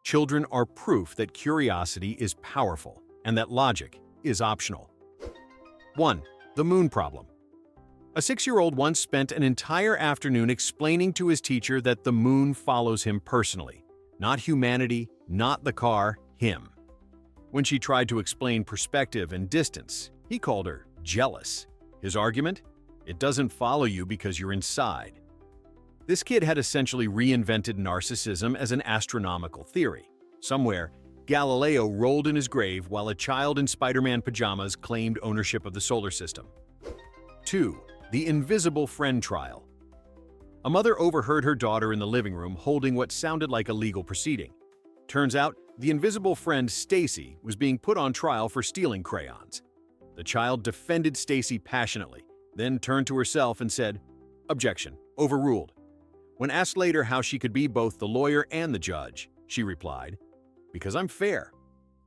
Children are proof that curiosity is powerful and that logic is optional. 1. The moon problem. A 6-year-old once spent an entire afternoon explaining to his teacher that the moon follows him personally. Not humanity, not the car, him. When she tried to explain perspective and distance, he called her jealous. His argument? It doesn't follow you because you're inside. This kid had essentially reinvented narcissism as an astronomical theory. Somewhere, Galileo rolled in his grave while a child in Spider-Man pajamas claimed ownership of the solar system. 2. The invisible friend trial. A mother overheard her daughter in the living room holding what sounded like a legal proceeding. Turns out, the invisible friend Stacy was being put on trial for stealing crayons. The child defended Stacy passionately, then turned to herself and said, "Objection, overruled." When asked later how she could be both the lawyer and the judge, she replied, "Because I'm fair."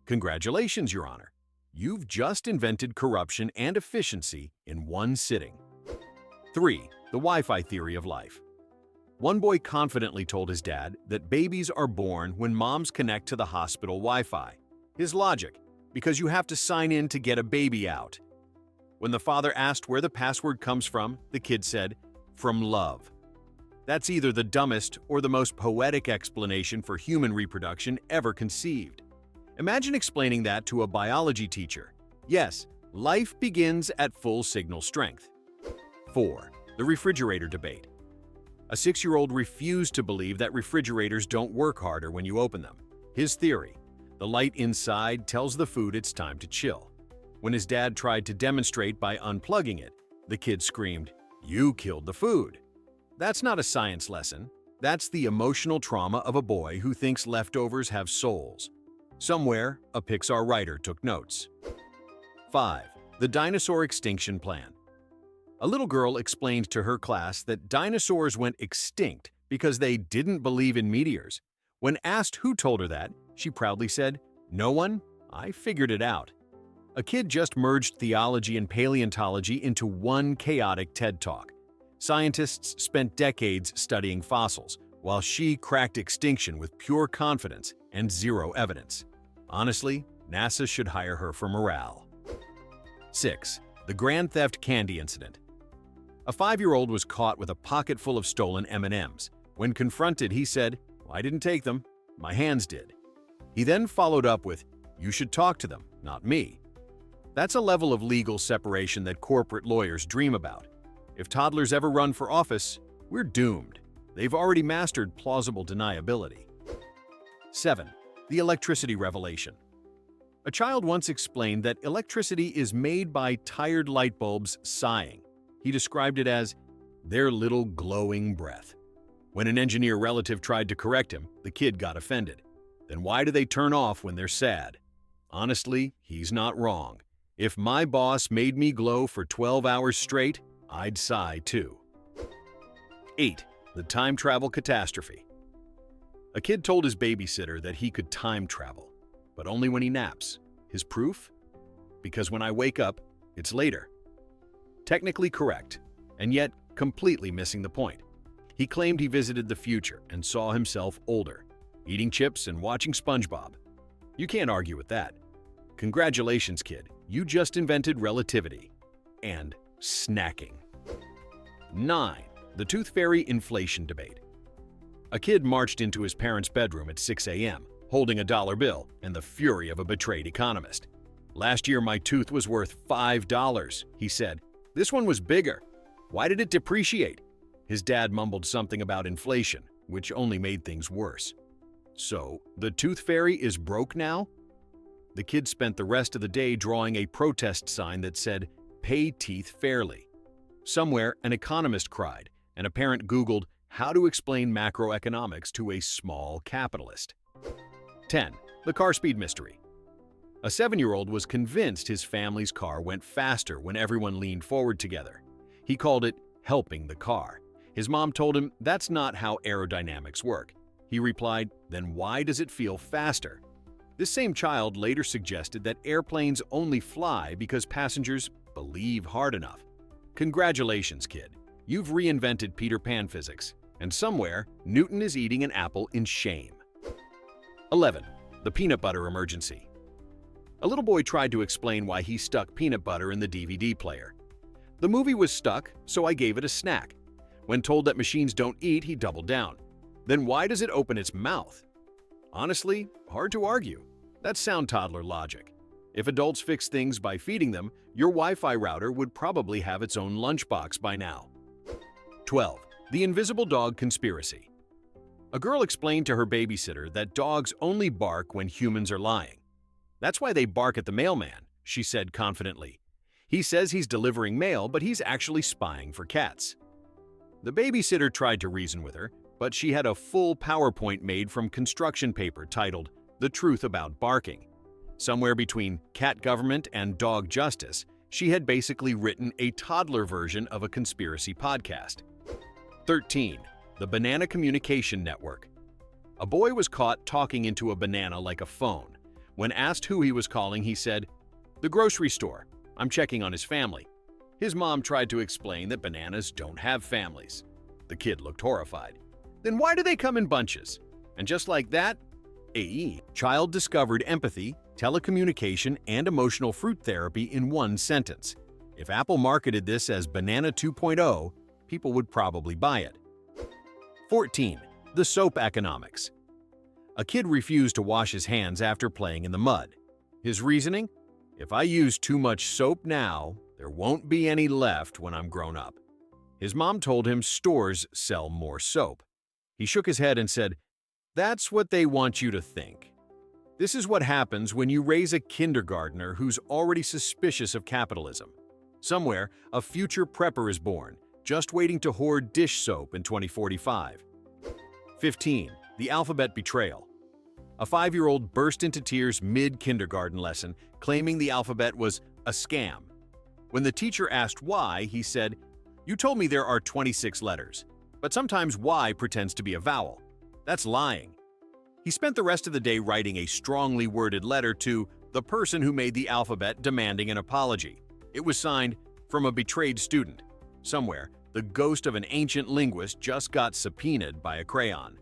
Congratulations, Your Honor. You've just invented corruption and efficiency in one sitting. 3. The Wi-Fi theory of life. One boy confidently told his dad that babies are born when moms connect to the hospital Wi-Fi. His logic, because you have to sign in to get a baby out. When the father asked where the password comes from, the kid said, "From love." That's either the dumbest or the most poetic explanation for human reproduction ever conceived. Imagine explaining that to a biology teacher. Yes, life begins at full signal strength. 4. The refrigerator debate. A 6-year-old refused to believe that refrigerators don't work harder when you open them. His theory: the light inside tells the food it's time to chill. When his dad tried to demonstrate by unplugging it, the kid screamed, "You killed the food." That's not a science lesson. That's the emotional trauma of a boy who thinks leftovers have souls. Somewhere, a Pixar writer took notes. 5. The dinosaur extinction plan. A little girl explained to her class that dinosaurs went extinct because they didn't believe in meteors. When asked who told her that, she proudly said, "No one? I figured it out." A kid just merged theology and paleontology into one chaotic TED Talk. Scientists spent decades studying fossils, while she cracked extinction with pure confidence and zero evidence. Honestly, NASA should hire her for morale. 6. The Grand Theft Candy Incident. A 5-year-old was caught with a pocket full of stolen M&Ms. When confronted, he said, "I didn't take them. My hands did." He then followed up with, "You should talk to them, not me." That's a level of legal separation that corporate lawyers dream about. If toddlers ever run for office, we're doomed. They've already mastered plausible deniability. 7. The electricity revelation. A child once explained that electricity is made by tired light bulbs sighing. He described it as their little glowing breath. When an engineer relative tried to correct him, the kid got offended. Then why do they turn off when they're sad? Honestly, he's not wrong. If my boss made me glow for 12 hours straight, I'd sigh too. 8. The time travel catastrophe. A kid told his babysitter that he could time travel, but only when he naps. His proof? Because when I wake up, it's later. Technically correct, and yet completely missing the point. He claimed he visited the future and saw himself older, eating chips and watching SpongeBob. You can't argue with that. Congratulations, kid. You just invented relativity and snacking. 9. The Tooth Fairy inflation debate. A kid marched into his parents' bedroom at 6 a.m., holding a dollar bill and the fury of a betrayed economist. "Last year my tooth was worth $5, he said. "This one was bigger. Why did it depreciate?" His dad mumbled something about inflation, which only made things worse. So, the Tooth Fairy is broke now? The kid spent the rest of the day drawing a protest sign that said, "Pay teeth fairly." Somewhere, an economist cried, and a parent Googled how to explain macroeconomics to a small capitalist. 10. The car speed mystery. A 7-year-old was convinced his family's car went faster when everyone leaned forward together. He called it helping the car. His mom told him that's not how aerodynamics work. He replied, "Then why does it feel faster?" This same child later suggested that airplanes only fly because passengers believe hard enough. Congratulations, kid. You've reinvented Peter Pan physics, and somewhere, Newton is eating an apple in shame. 11. The peanut butter emergency. A little boy tried to explain why he stuck peanut butter in the DVD player. The movie was stuck, so I gave it a snack. When told that machines don't eat, he doubled down. Then why does it open its mouth? Honestly, hard to argue. That's sound toddler logic. If adults fix things by feeding them, your Wi-Fi router would probably have its own lunchbox by now. 12. The invisible dog conspiracy. A girl explained to her babysitter that dogs only bark when humans are lying. That's why they bark at the mailman, she said confidently. He says he's delivering mail, but he's actually spying for cats. The babysitter tried to reason with her, but she had a full PowerPoint made from construction paper titled "The Truth About Barking." Somewhere between cat government and dog justice, she had basically written a toddler version of a conspiracy podcast. 13. The Banana Communication Network. A boy was caught talking into a banana like a phone. When asked who he was calling, he said, "The grocery store. I'm checking on his family." His mom tried to explain that bananas don't have families. The kid looked horrified. Then why do they come in bunches? And just like that, child discovered empathy, telecommunication, and emotional fruit therapy in one sentence. If Apple marketed this as Banana 2.0, people would probably buy it. 14. The soap economics. A kid refused to wash his hands after playing in the mud. His reasoning? If I use too much soap now, there won't be any left when I'm grown up. His mom told him stores sell more soap. He shook his head and said, "That's what they want you to think." This is what happens when you raise a kindergartner who's already suspicious of capitalism. Somewhere, a future prepper is born, just waiting to hoard dish soap in 2045. 15. The alphabet betrayal. A 5-year-old burst into tears mid-kindergarten lesson, claiming the alphabet was a scam. When the teacher asked why, he said, "You told me there are 26 letters, but sometimes Y pretends to be a vowel. That's lying." He spent the rest of the day writing a strongly worded letter to the person who made the alphabet demanding an apology. It was signed, "From a betrayed student." Somewhere, the ghost of an ancient linguist just got subpoenaed by a crayon.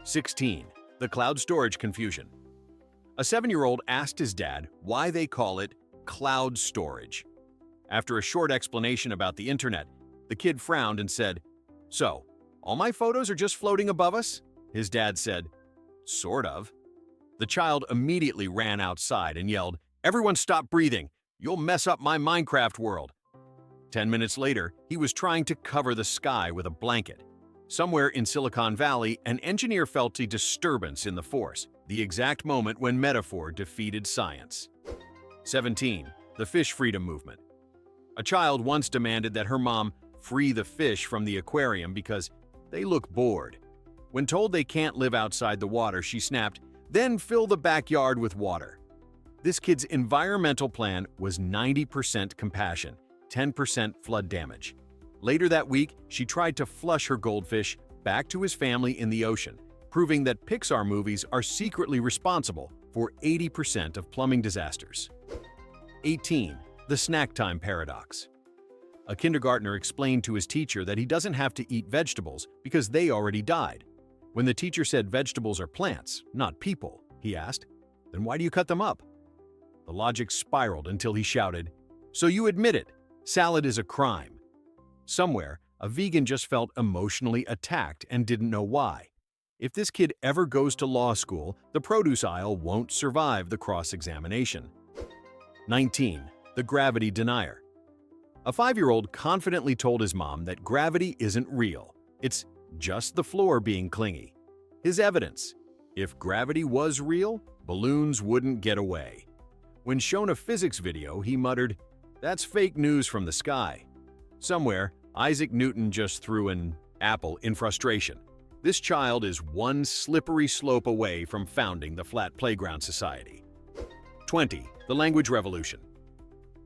16. The cloud storage confusion. A 7-year-old asked his dad why they call it cloud storage. After a short explanation about the internet, the kid frowned and said, "So, all my photos are just floating above us?" His dad said, "Sort of." The child immediately ran outside and yelled, "Everyone stop breathing! You'll mess up my Minecraft world." 10 minutes later, he was trying to cover the sky with a blanket. Somewhere in Silicon Valley, an engineer felt a disturbance in the force, the exact moment when metaphor defeated science. 17. The fish freedom movement. A child once demanded that her mom free the fish from the aquarium because they look bored. When told they can't live outside the water, she snapped, "Then fill the backyard with water." This kid's environmental plan was 90% compassion, 10% flood damage. Later that week, she tried to flush her goldfish back to his family in the ocean, proving that Pixar movies are secretly responsible for 80% of plumbing disasters. 18. The snack time paradox. A kindergartner explained to his teacher that he doesn't have to eat vegetables because they already died. When the teacher said vegetables are plants, not people, he asked, "Then why do you cut them up?" The logic spiraled until he shouted, "So you admit it, salad is a crime." Somewhere, a vegan just felt emotionally attacked and didn't know why. If this kid ever goes to law school, the produce aisle won't survive the cross-examination. 19. The gravity denier. A 5-year-old confidently told his mom that gravity isn't real. It's just the floor being clingy. His evidence: if gravity was real, balloons wouldn't get away. When shown a physics video, he muttered, "That's fake news from the sky." Somewhere, Isaac Newton just threw an apple in frustration. This child is one slippery slope away from founding the Flat Playground Society. 20. The language revolution.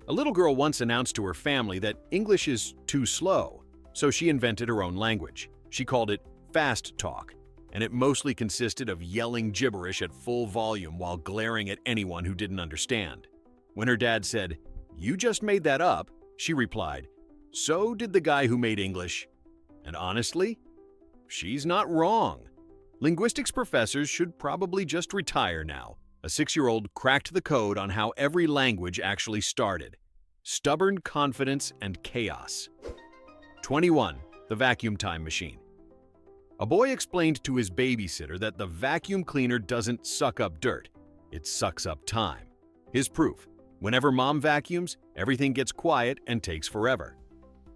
A little girl once announced to her family that English is too slow, so she invented her own language. She called it fast talk, and it mostly consisted of yelling gibberish at full volume while glaring at anyone who didn't understand. When her dad said, "You just made that up," she replied, "So did the guy who made English." And honestly, she's not wrong. Linguistics professors should probably just retire now. A 6-year-old cracked the code on how every language actually started. Stubborn confidence and chaos. 21. The vacuum time machine. A boy explained to his babysitter that the vacuum cleaner doesn't suck up dirt, it sucks up time. His proof: whenever mom vacuums, everything gets quiet and takes forever.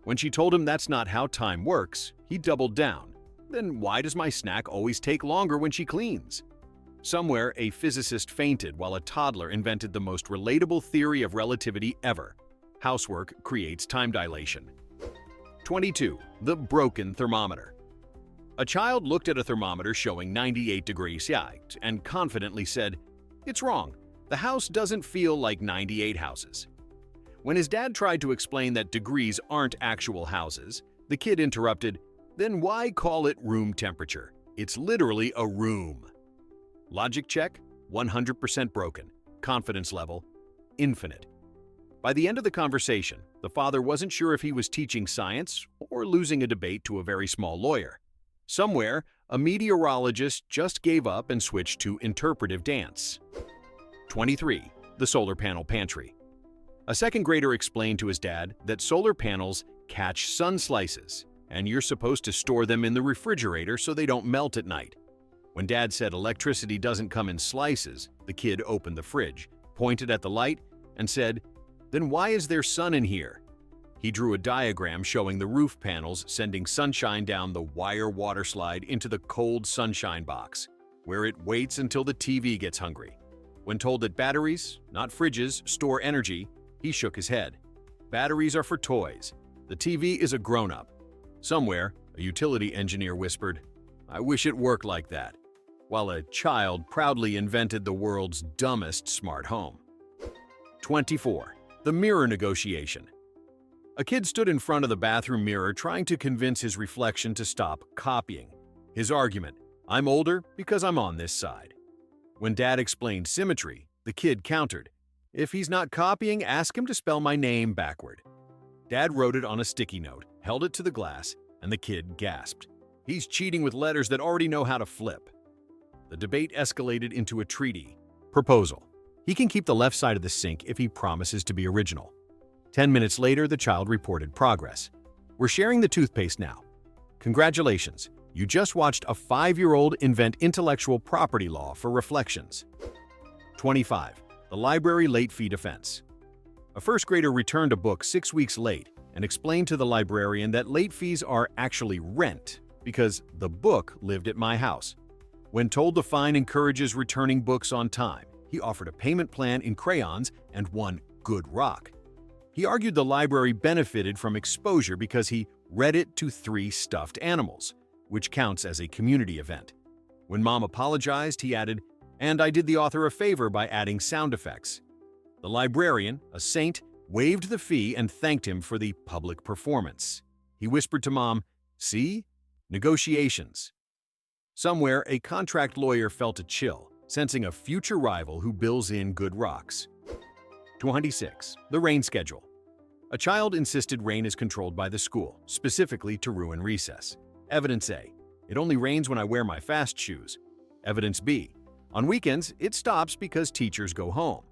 When she told him that's not how time works, he doubled down. Then why does my snack always take longer when she cleans? Somewhere, a physicist fainted while a toddler invented the most relatable theory of relativity ever. Housework creates time dilation. 22. The broken thermometer. A child looked at a thermometer showing 98 degrees and confidently said, "It's wrong. The house doesn't feel like 98 houses." When his dad tried to explain that degrees aren't actual houses, the kid interrupted, "Then why call it room temperature? It's literally a room." Logic check: 100% broken. Confidence level: infinite. By the end of the conversation, the father wasn't sure if he was teaching science or losing a debate to a very small lawyer. Somewhere, a meteorologist just gave up and switched to interpretive dance. 23. The solar panel pantry. A second grader explained to his dad that solar panels catch sun slices, and you're supposed to store them in the refrigerator so they don't melt at night. When Dad said electricity doesn't come in slices, the kid opened the fridge, pointed at the light, and said, "Then why is there sun in here?" He drew a diagram showing the roof panels sending sunshine down the wire water slide into the cold sunshine box, where it waits until the TV gets hungry. When told that batteries, not fridges, store energy, he shook his head. Batteries are for toys. The TV is a grown-up. Somewhere, a utility engineer whispered, "I wish it worked like that," while a child proudly invented the world's dumbest smart home. 24. The mirror negotiation. A kid stood in front of the bathroom mirror trying to convince his reflection to stop copying. His argument: "I'm older because I'm on this side." When Dad explained symmetry, the kid countered, "If he's not copying, ask him to spell my name backward." Dad wrote it on a sticky note, held it to the glass, and the kid gasped. "He's cheating with letters that already know how to flip." The debate escalated into a treaty. Proposal: he can keep the left side of the sink if he promises to be original. 10 minutes later, the child reported progress. "We're sharing the toothpaste now. Congratulations, you just watched a 5-year-old invent intellectual property law for reflections." 25. The library late fee defense. A first grader returned a book 6 weeks late and explained to the librarian that late fees are actually rent because the book lived at my house. When told the fine encourages returning books on time, he offered a payment plan in crayons and one good rock. He argued the library benefited from exposure because he read it to 3 stuffed animals, which counts as a community event. When Mom apologized, he added, "And I did the author a favor by adding sound effects." The librarian, a saint, waived the fee and thanked him for the public performance. He whispered to Mom, "See? Negotiations." Somewhere, a contract lawyer felt a chill, sensing a future rival who bills in good rocks. 26. The rain schedule. A child insisted rain is controlled by the school, specifically to ruin recess. Evidence A: it only rains when I wear my fast shoes. Evidence B: on weekends, it stops because teachers go home.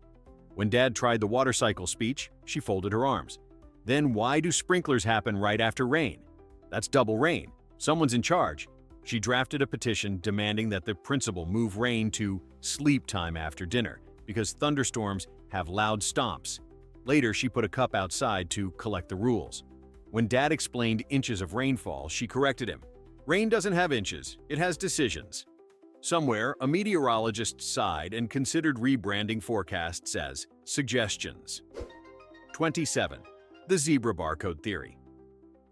When Dad tried the water cycle speech, she folded her arms. Then why do sprinklers happen right after rain? That's double rain. Someone's in charge. She drafted a petition demanding that the principal move rain to sleep time after dinner because thunderstorms have loud stomps. Later, she put a cup outside to collect the rules. When Dad explained inches of rainfall, she corrected him. "Rain doesn't have inches, it has decisions." Somewhere, a meteorologist sighed and considered rebranding forecasts as suggestions. 27. The zebra barcode theory.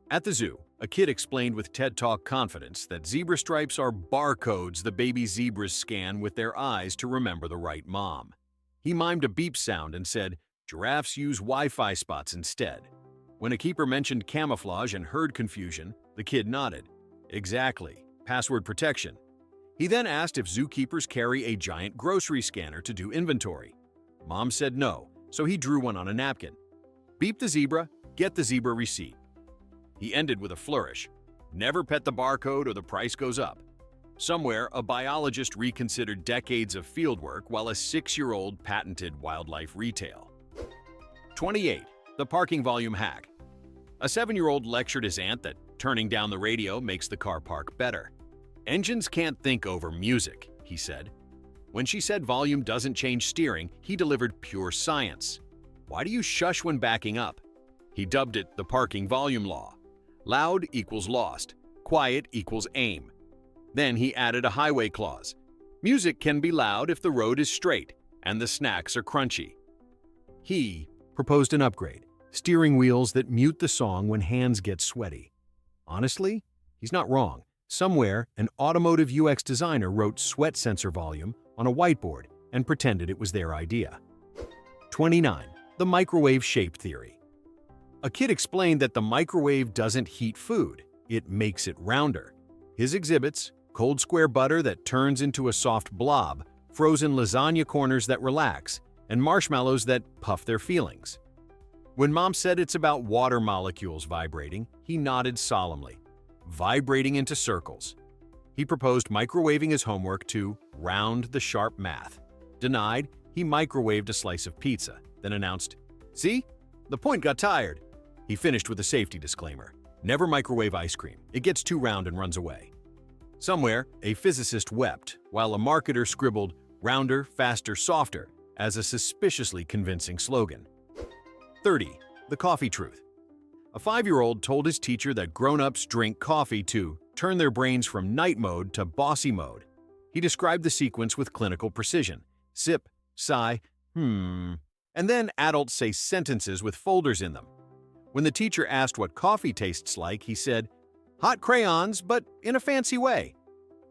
At the zoo, a kid explained with TED Talk confidence that zebra stripes are barcodes the baby zebras scan with their eyes to remember the right mom. He mimed a beep sound and said, "Giraffes use Wi-Fi spots instead." When a keeper mentioned camouflage and herd confusion, the kid nodded. "Exactly. Password protection." He then asked if zookeepers carry a giant grocery scanner to do inventory. Mom said no, so he drew one on a napkin. "Beep the zebra, get the zebra receipt." He ended with a flourish. "Never pet the barcode or the price goes up." Somewhere, a biologist reconsidered decades of fieldwork while a 6-year-old patented wildlife retail. 28. The parking volume hack. A 7-year-old lectured his aunt that turning down the radio makes the car park better. "Engines can't think over music," he said. When she said volume doesn't change steering, he delivered pure science. "Why do you shush when backing up?" He dubbed it the parking volume law. Loud equals lost. Quiet equals aim. Then he added a highway clause. Music can be loud if the road is straight and the snacks are crunchy. He proposed an upgrade, steering wheels that mute the song when hands get sweaty. Honestly, he's not wrong. Somewhere, an automotive UX designer wrote sweat sensor volume on a whiteboard and pretended it was their idea. 29. The microwave shape theory. A kid explained that the microwave doesn't heat food, it makes it rounder. His exhibits: cold square butter that turns into a soft blob, frozen lasagna corners that relax, and marshmallows that puff their feelings. When Mom said it's about water molecules vibrating, he nodded solemnly. Vibrating into circles. He proposed microwaving his homework to round the sharp math. Denied, he microwaved a slice of pizza, then announced, "See? The point got tired." He finished with a safety disclaimer. Never microwave ice cream. It gets too round and runs away. Somewhere, a physicist wept, while a marketer scribbled "rounder, faster, softer" as a suspiciously convincing slogan. 30. The coffee truth. A 5-year-old told his teacher that grown-ups drink coffee to turn their brains from night mode to bossy mode. He described the sequence with clinical precision. Sip, sigh, and then adults say sentences with folders in them. When the teacher asked what coffee tastes like, he said, "Hot crayons, but in a fancy way."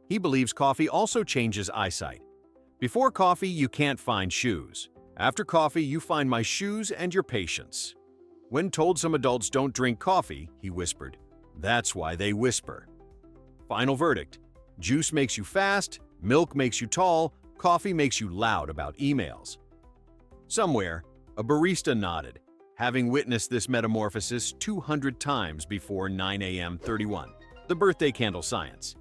He believes coffee also changes eyesight. Before coffee, you can't find shoes. After coffee, you find my shoes and your patience. When told some adults don't drink coffee, he whispered, "That's why they whisper." Final verdict: juice makes you fast, milk makes you tall, coffee makes you loud about emails. Somewhere, a barista nodded, having witnessed this metamorphosis 200 times before 9 a.m. 31. The birthday candle science.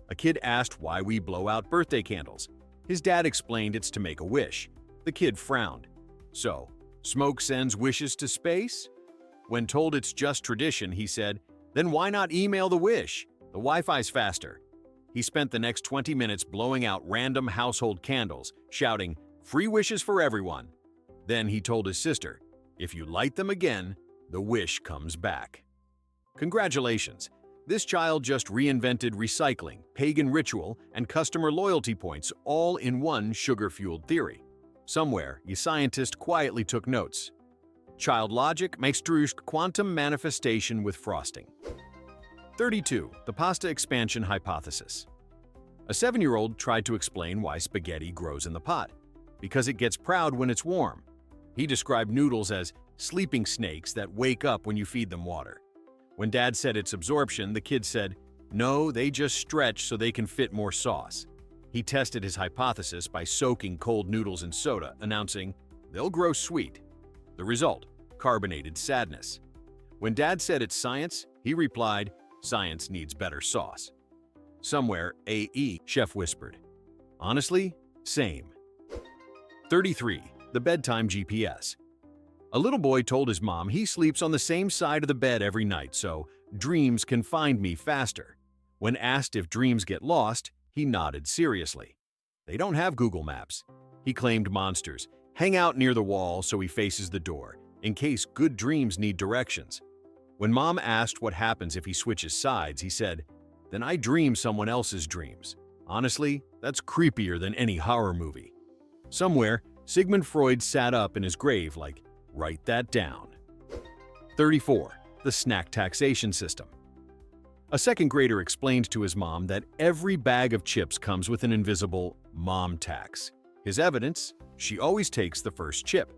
A kid asked why we blow out birthday candles. His dad explained it's to make a wish. The kid frowned. "So, smoke sends wishes to space?" When told it's just tradition, he said, "Then why not email the wish? The Wi-Fi's faster." He spent the next 20 minutes blowing out random household candles, shouting, "Free wishes for everyone." Then he told his sister, "If you light them again, the wish comes back." Congratulations! This child just reinvented recycling, pagan ritual, and customer loyalty points all in one sugar-fueled theory. Somewhere, a scientist quietly took notes. Child logic makes quantum manifestation with frosting. 32. The pasta expansion hypothesis. A 7-year-old tried to explain why spaghetti grows in the pot. Because it gets proud when it's warm. He described noodles as sleeping snakes that wake up when you feed them water. When Dad said it's absorption, the kid said, "No, they just stretch so they can fit more sauce." He tested his hypothesis by soaking cold noodles in soda, announcing, "They'll grow sweet." The result: carbonated sadness. When Dad said it's science, he replied, "Science needs better sauce." Somewhere, a chef whispered, "Honestly, same." 33. The bedtime GPS. A little boy told his mom he sleeps on the same side of the bed every night so dreams can find me faster. When asked if dreams get lost, he nodded seriously. They don't have Google Maps. He claimed monsters hang out near the wall so he faces the door, in case good dreams need directions. When Mom asked what happens if he switches sides, he said, "Then I dream someone else's dreams." Honestly, that's creepier than any horror movie. Somewhere, Sigmund Freud sat up in his grave like, "Write that down." 34. The snack taxation system. A second grader explained to his mom that every bag of chips comes with an invisible mom tax. His evidence: she always takes the first chip.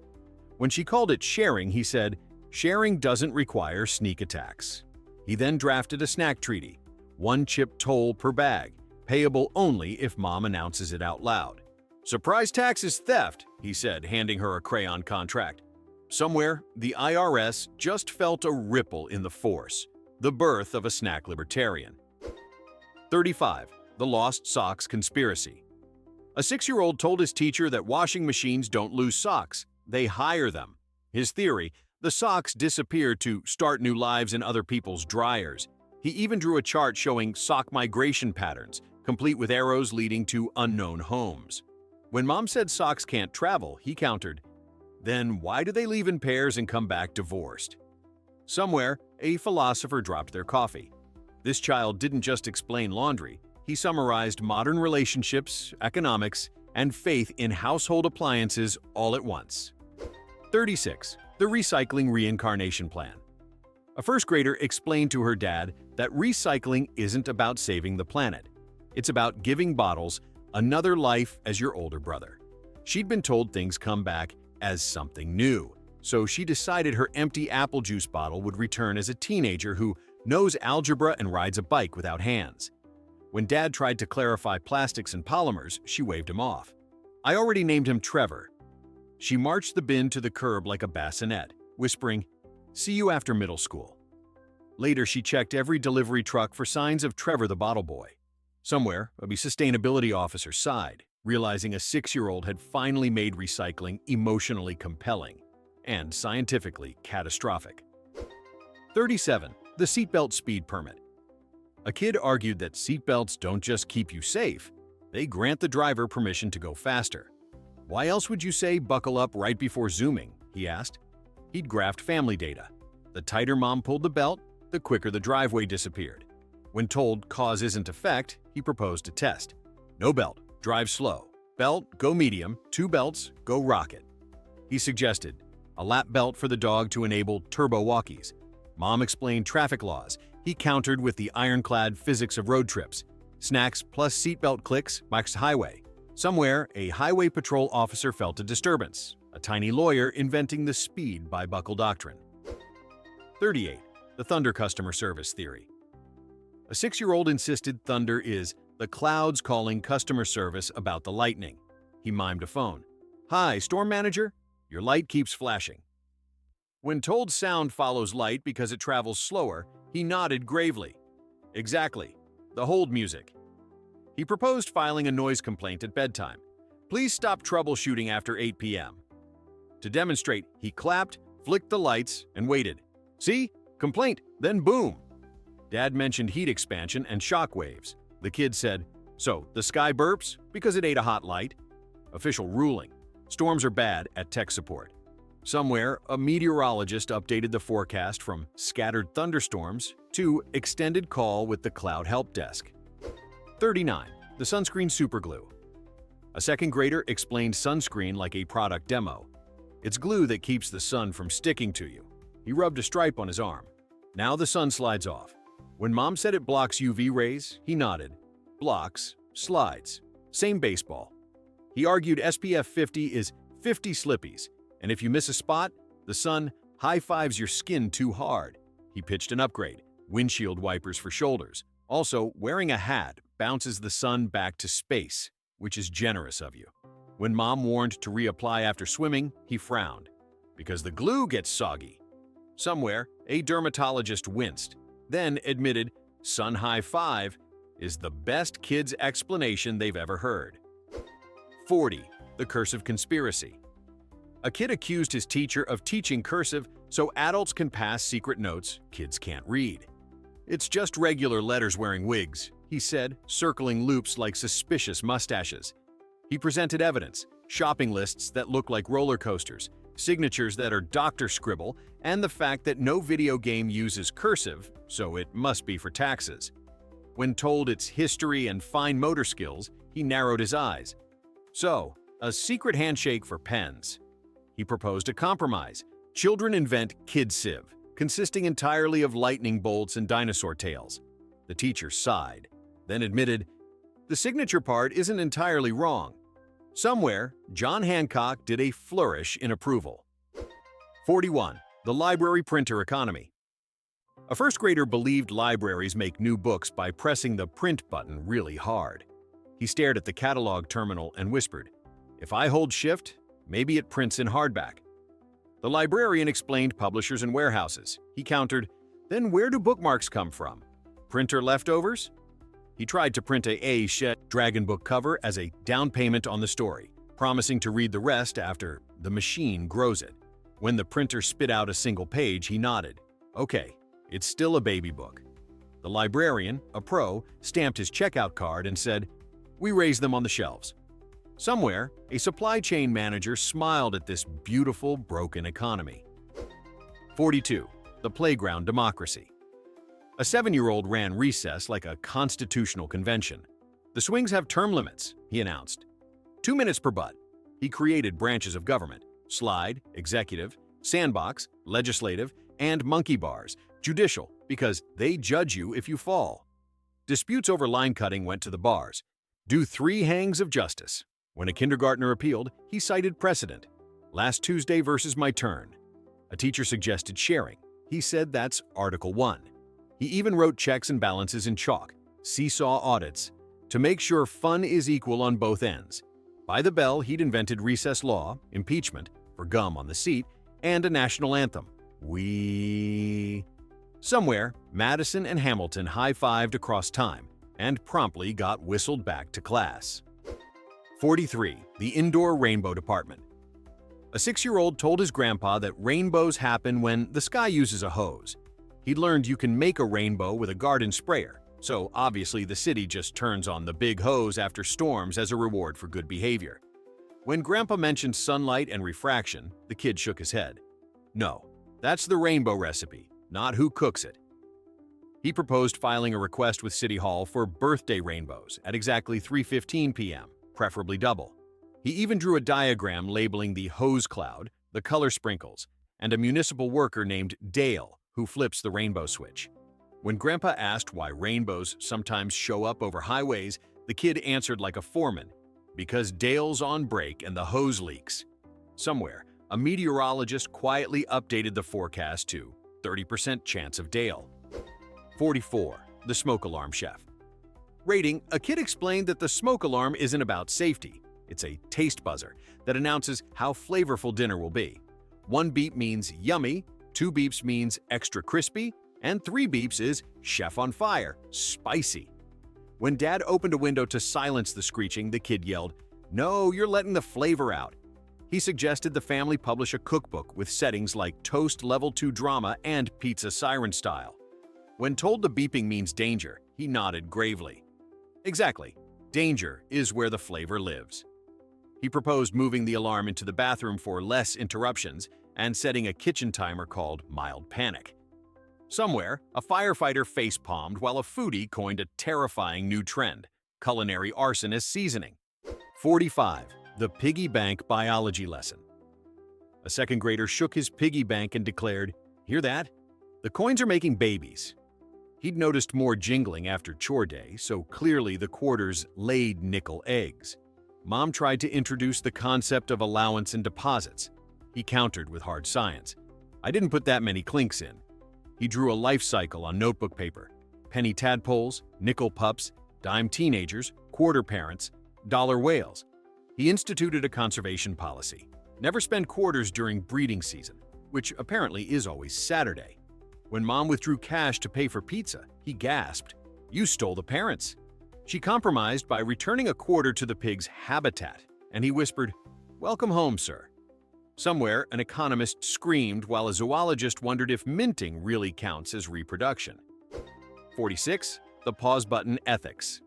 When she called it sharing, he said, "Sharing doesn't require sneak attacks." He then drafted a snack treaty: 1 chip toll per bag, payable only if mom announces it out loud. "Surprise tax is theft," he said, handing her a crayon contract. Somewhere, the IRS just felt a ripple in the force, the birth of a snack libertarian. 35. the lost socks conspiracy. A 6-year-old told his teacher that washing machines don't lose socks, they hire them. His theory, the socks disappear to start new lives in other people's dryers. He even drew a chart showing sock migration patterns, complete with arrows leading to unknown homes. When Mom said socks can't travel, he countered, "Then why do they leave in pairs and come back divorced?" Somewhere, a philosopher dropped their coffee. This child didn't just explain laundry, he summarized modern relationships, economics, and faith in household appliances all at once. 36. The Recycling Reincarnation Plan. A first grader explained to her dad that recycling isn't about saving the planet. It's about giving bottles another life as your older brother. She'd been told things come back as something new, so she decided her empty apple juice bottle would return as a teenager who knows algebra and rides a bike without hands. When Dad tried to clarify plastics and polymers, she waved him off. "I already named him Trevor." She marched the bin to the curb like a bassinet, whispering, "See you after middle school." Later, she checked every delivery truck for signs of Trevor the bottle boy. Somewhere, a sustainability officer sighed, realizing a 6-year-old had finally made recycling emotionally compelling and scientifically catastrophic. 37. The seatbelt speed permit. A kid argued that seatbelts don't just keep you safe, they grant the driver permission to go faster. "Why else would you say buckle up right before zooming?" he asked. He'd graphed family data. The tighter Mom pulled the belt, the quicker the driveway disappeared. When told cause isn't effect, he proposed a test. "No belt, drive slow. Belt, go medium. 2 belts, go rocket." He suggested a lap belt for the dog to enable turbo walkies. Mom explained traffic laws. He countered with the ironclad physics of road trips. Snacks plus seatbelt clicks max highway. Somewhere, a highway patrol officer felt a disturbance. A tiny lawyer inventing the speed by buckle doctrine. 38. The thunder customer service theory. A 6-year-old insisted thunder is the clouds calling customer service about the lightning. He mimed a phone. "Hi, storm manager? Your light keeps flashing." When told sound follows light because it travels slower, he nodded gravely. "Exactly. The hold music." He proposed filing a noise complaint at bedtime. "Please stop troubleshooting after 8 p.m. To demonstrate, he clapped, flicked the lights, and waited. "See? Complaint, then boom." Dad mentioned heat expansion and shock waves. The kid said, "So, the sky burps because it ate a hot light?" Official ruling. Storms are bad at tech support. Somewhere, a meteorologist updated the forecast from scattered thunderstorms to extended call with the cloud help desk. 39. The sunscreen superglue. A second grader explained sunscreen like a product demo. "It's glue that keeps the sun from sticking to you." He rubbed a stripe on his arm. "Now the sun slides off." When Mom said it blocks UV rays, he nodded. "Blocks, slides, same baseball." He argued SPF 50 is 50 slippies, and if you miss a spot, the sun high-fives your skin too hard. He pitched an upgrade, windshield wipers for shoulders. Also, wearing a hat bounces the sun back to space, which is generous of you. When Mom warned to reapply after swimming, he frowned. "Because the glue gets soggy." Somewhere, a dermatologist winced, then admitted sun high five is the best kid's explanation they've ever heard. 40. The cursive conspiracy. A kid accused his teacher of teaching cursive so adults can pass secret notes kids can't read. "It's just regular letters wearing wigs," he said, circling loops like suspicious mustaches. He presented evidence, shopping lists that look like roller coasters, signatures that are doctor scribble, and the fact that no video game uses cursive, so it must be for taxes. When told its history and fine motor skills, he narrowed his eyes. So, a secret handshake for pens. He proposed a compromise. Children invent KidSiv, consisting entirely of lightning bolts and dinosaur tails. The teacher sighed, then admitted, "The signature part isn't entirely wrong." Somewhere, John Hancock did a flourish in approval. 41. The library printer economy. A first grader believed libraries make new books by pressing the print button really hard. He stared at the catalog terminal and whispered, "If I hold shift, maybe it prints in hardback." The librarian explained publishers and warehouses. He countered, "Then where do bookmarks come from? Printer leftovers?" He tried to print a Shed Dragon book cover as a down payment on the story, promising to read the rest after the machine grows it. When the printer spit out a single page, he nodded. Okay, it's still a baby book. The librarian, a pro, stamped his checkout card and said, "We raise them on the shelves." Somewhere, a supply chain manager smiled at this beautiful, broken economy. 42. The playground democracy. A 7-year-old ran recess like a constitutional convention. "The swings have term limits," he announced. 2 minutes per butt. He created branches of government: slide, executive, sandbox, legislative, and monkey bars, judicial, because they judge you if you fall. Disputes over line cutting went to the bars. Do 3 hangs of justice. When a kindergartner appealed, he cited precedent. Last Tuesday versus my turn. A teacher suggested sharing. He said that's Article 1. He even wrote checks and balances in chalk, seesaw audits, to make sure fun is equal on both ends. By the bell, he'd invented recess law, impeachment, for gum on the seat, and a national anthem. We. Somewhere, Madison and Hamilton high-fived across time and promptly got whistled back to class. 43. The indoor rainbow department. A 6-year-old told his grandpa that rainbows happen when the sky uses a hose. He'd learned you can make a rainbow with a garden sprayer, so obviously the city just turns on the big hose after storms as a reward for good behavior. When Grandpa mentioned sunlight and refraction, the kid shook his head. No, that's the rainbow recipe, not who cooks it. He proposed filing a request with City Hall for birthday rainbows at exactly 3:15 p.m., preferably double. He even drew a diagram labeling the hose cloud, the color sprinkles, and a municipal worker named Dale who flips the rainbow switch. When Grandpa asked why rainbows sometimes show up over highways, the kid answered like a foreman, "Because Dale's on break and the hose leaks." Somewhere, a meteorologist quietly updated the forecast to 30% chance of Dale. 44. The smoke alarm chef. Rating: a kid explained that the smoke alarm isn't about safety. It's a taste buzzer that announces how flavorful dinner will be. 1 beep means yummy, 2 beeps means extra crispy, and 3 beeps is chef on fire, spicy. When Dad opened a window to silence the screeching, the kid yelled, "No, you're letting the flavor out." He suggested the family publish a cookbook with settings like toast level 2 drama and pizza siren style. When told the beeping means danger, he nodded gravely. Exactly, danger is where the flavor lives. He proposed moving the alarm into the bathroom for less interruptions and setting a kitchen timer called Mild Panic. Somewhere, a firefighter face-palmed while a foodie coined a terrifying new trend: culinary arson as seasoning. 45. The piggy bank biology lesson. A 2nd grader shook his piggy bank and declared, "Hear that? The coins are making babies." He'd noticed more jingling after chore day, so clearly the quarters laid nickel eggs. Mom tried to introduce the concept of allowance and deposits. He countered with hard science. "I didn't put that many clinks in." He drew a life cycle on notebook paper: penny tadpoles, nickel pups, dime teenagers, quarter parents, dollar whales. He instituted a conservation policy: never spend quarters during breeding season, which apparently is always Saturday. When Mom withdrew cash to pay for pizza, he gasped, "You stole the parents." She compromised by returning a quarter to the pig's habitat, and he whispered, "Welcome home, sir." Somewhere, an economist screamed while a zoologist wondered if minting really counts as reproduction. 46. The pause button ethics.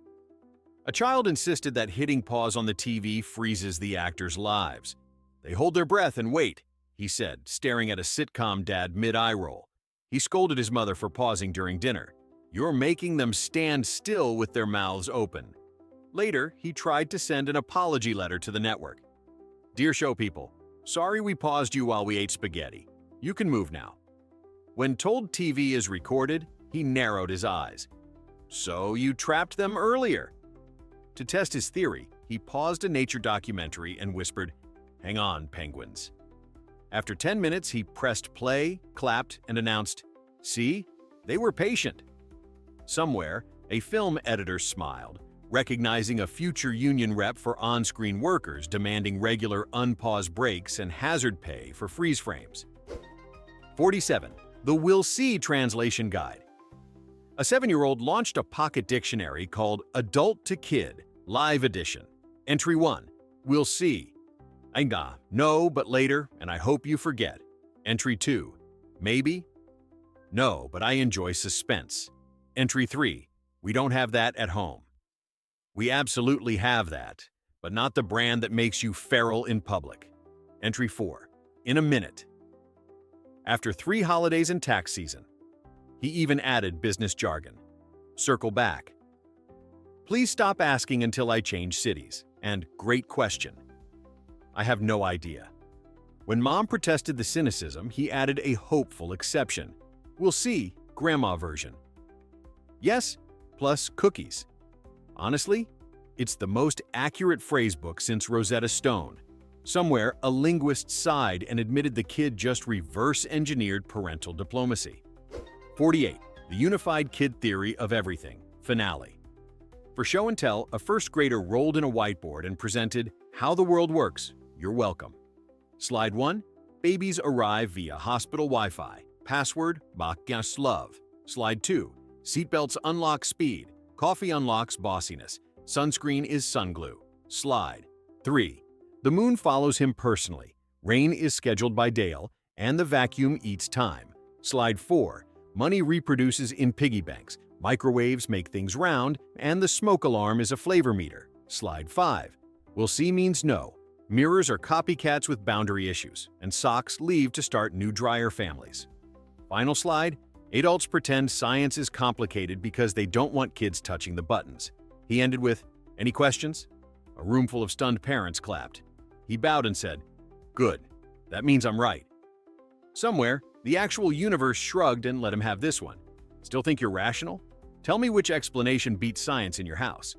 A child insisted that hitting pause on the TV freezes the actors' lives. "They hold their breath and wait," he said, staring at a sitcom dad mid-eye roll. He scolded his mother for pausing during dinner. "You're making them stand still with their mouths open." Later, he tried to send an apology letter to the network. "Dear show people, sorry we paused you while we ate spaghetti. You can move now." When told TV is recorded, he narrowed his eyes. "So you trapped them earlier." To test his theory, he paused a nature documentary and whispered, "Hang on, penguins." After 10 minutes, he pressed play, clapped, and announced, "See, they were patient." Somewhere, a film editor smiled, recognizing a future union rep for on-screen workers demanding regular unpause breaks and hazard pay for freeze frames. 47. The We'll See translation guide. A 7-year-old launched a pocket dictionary called Adult to Kid, Live Edition. Entry 1. We'll see. No, but later, and I hope you forget. Entry 2. Maybe? No, but I enjoy suspense. Entry 3. We don't have that at home. We absolutely have that, but not the brand that makes you feral in public. Entry 4. In a minute. After 3 holidays and tax season. He even added business jargon. Circle back. Please stop asking until I change cities. And great question. I have no idea. When Mom protested the cynicism, he added a hopeful exception. We'll see, grandma version. Yes, plus cookies. Honestly, it's the most accurate phrasebook since Rosetta Stone. Somewhere, a linguist sighed and admitted the kid just reverse-engineered parental diplomacy. 48. The Unified Kid Theory of Everything, Finale. For show and tell, a first grader rolled in a whiteboard and presented How the World Works. You're welcome. Slide 1. Babies arrive via hospital Wi-Fi. Password, Bacchus love. Slide 2. Seatbelts unlock speed. Coffee unlocks bossiness. Sunscreen is sunglue. Slide 3. The moon follows him personally. Rain is scheduled by Dale, and the vacuum eats time. Slide 4. Money reproduces in piggy banks. Microwaves make things round, and the smoke alarm is a flavor meter. Slide 5. We'll see means no. Mirrors are copycats with boundary issues, and socks leave to start new dryer families. Final slide. Adults pretend science is complicated because they don't want kids touching the buttons. He ended with, any questions? A room full of stunned parents clapped. He bowed and said, good. That means I'm right. Somewhere, the actual universe shrugged and let him have this one. Still think you're rational? Tell me which explanation beats science in your house.